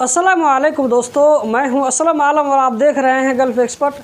अस्सलाम वालेकुम दोस्तों, मैं हूं असलम आलम और आप देख रहे हैं गल्फ़ एक्सपर्ट।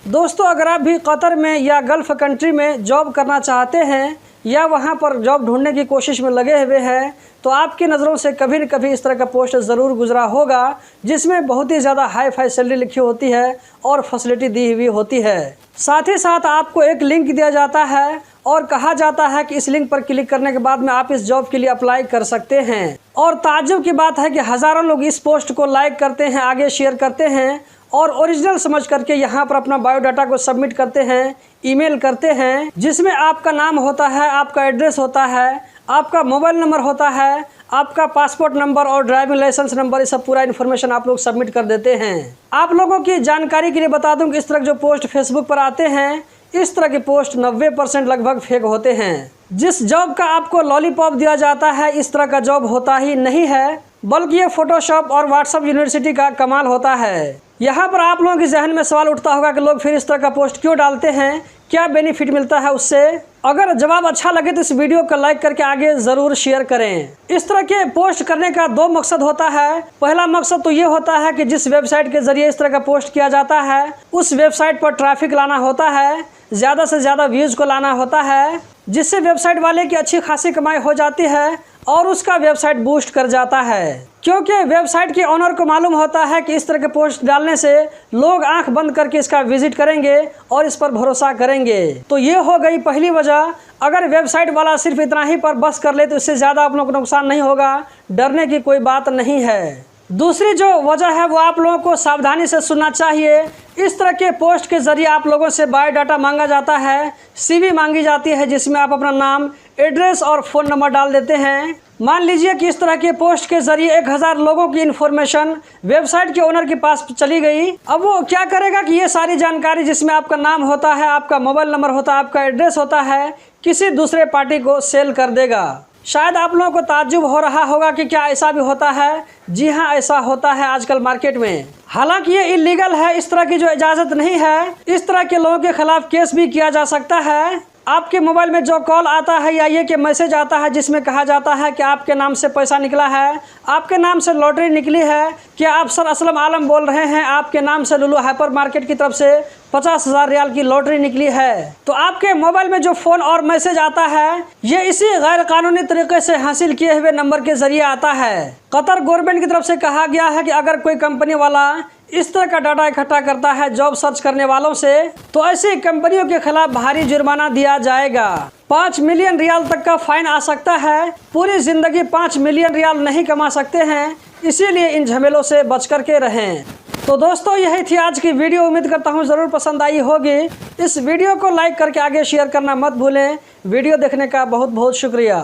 दोस्तों, अगर आप भी कतर में या गल्फ़ कंट्री में जॉब करना चाहते हैं या वहां पर जॉब ढूंढने की कोशिश में लगे हुए हैं तो आपकी नज़रों से कभी न कभी इस तरह का पोस्ट ज़रूर गुजरा होगा जिसमें बहुत ही ज़्यादा हाई फाई सैलरी लिखी होती है और फैसिलिटी दी हुई होती है। साथ ही साथ आपको एक लिंक दिया जाता है और कहा जाता है कि इस लिंक पर क्लिक करने के बाद में आप इस जॉब के लिए अप्लाई कर सकते हैं। और ताज्जुब की बात है कि हज़ारों लोग इस पोस्ट को लाइक करते हैं, आगे शेयर करते हैं और ओरिजिनल समझ करके यहाँ पर अपना बायोडाटा को सबमिट करते हैं, ईमेल करते हैं, जिसमें आपका नाम होता है, आपका एड्रेस होता है, आपका मोबाइल नंबर होता है, आपका पासपोर्ट नंबर और ड्राइविंग लाइसेंस नंबर, ये सब पूरा इन्फॉर्मेशन आप लोग सबमिट कर देते हैं। आप लोगों की जानकारी के लिए बता दूं कि इस तरह जो पोस्ट फेसबुक पर आते हैं, इस तरह के पोस्ट 90% लगभग फेक होते हैं। जिस जॉब का आपको लॉलीपॉप दिया जाता है, इस तरह का जॉब होता ही नहीं है, बल्कि ये फोटोशॉप और व्हाट्सएप यूनिवर्सिटी का कमाल होता है। यहाँ पर आप लोगों के जहन में सवाल उठता होगा कि लोग फिर इस तरह का पोस्ट क्यों डालते हैं, क्या बेनिफिट मिलता है उससे। अगर जवाब अच्छा लगे तो इस वीडियो को लाइक करके आगे ज़रूर शेयर करें। इस तरह के पोस्ट करने का दो मकसद होता है। पहला मकसद तो ये होता है कि जिस वेबसाइट के ज़रिए इस तरह का पोस्ट किया जाता है उस वेबसाइट पर ट्रैफिक लाना होता है, ज़्यादा से ज़्यादा व्यूज़ को लाना होता है, जिससे वेबसाइट वाले की अच्छी खासी कमाई हो जाती है और उसका वेबसाइट बूस्ट कर जाता है। क्योंकि वेबसाइट के ओनर को मालूम होता है कि इस तरह के पोस्ट डालने से लोग आंख बंद करके इसका विजिट करेंगे और इस पर भरोसा करेंगे। तो ये हो गई पहली वजह। अगर वेबसाइट वाला सिर्फ इतना ही पर बस कर ले तो इससे ज़्यादा आप लोगों को नुकसान नहीं होगा, डरने की कोई बात नहीं है। दूसरी जो वजह है वो आप लोगों को सावधानी से सुनना चाहिए। इस तरह के पोस्ट के ज़रिए आप लोगों से बायोडाटा मांगा जाता है, CV मांगी जाती है, जिसमें आप अपना नाम, एड्रेस और फ़ोन नंबर डाल देते हैं। मान लीजिए कि इस तरह के पोस्ट के ज़रिए 1000 लोगों की इन्फॉर्मेशन वेबसाइट के ओनर के पास चली गई। अब वो क्या करेगा कि ये सारी जानकारी जिसमें आपका नाम होता है, आपका मोबाइल नंबर होता है, आपका एड्रेस होता है, किसी दूसरे पार्टी को सेल कर देगा। शायद आप लोगों को ताज्जुब हो रहा होगा कि क्या ऐसा भी होता है। जी हाँ, ऐसा होता है आजकल मार्केट में। हालांकि ये इलीगल है, इस तरह की जो इजाज़त नहीं है। इस तरह के लोगों के खिलाफ केस भी किया जा सकता है। आपके मोबाइल में जो कॉल आता है या ये कि मैसेज आता है जिसमें कहा जाता है कि आपके नाम से पैसा निकला है, आपके नाम से लॉटरी निकली है, क्या आप सर असलम आलम बोल रहे हैं, आपके नाम से लुलु हाइपर मार्केट की तरफ से 50,000 रियाल की लॉटरी निकली है। तो आपके मोबाइल में जो फ़ोन और मैसेज आता है ये इसी गैर कानूनी तरीके से हासिल किए हुए नंबर के ज़रिए आता है। कतर गवर्नमेंट की तरफ से कहा गया है कि अगर कोई कंपनी वाला इस तरह का डाटा इकट्ठा करता है जॉब सर्च करने वालों से तो ऐसी कंपनियों के खिलाफ भारी जुर्माना दिया जाएगा। 5 मिलियन रियाल तक का फाइन आ सकता है। पूरी ज़िंदगी 5 मिलियन रियाल नहीं कमा सकते हैं, इसीलिए इन झमेलों से बच कर के रहें। तो दोस्तों, यही थी आज की वीडियो। उम्मीद करता हूँ ज़रूर पसंद आई होगी। इस वीडियो को लाइक करके आगे शेयर करना मत भूलें। वीडियो देखने का बहुत बहुत शुक्रिया।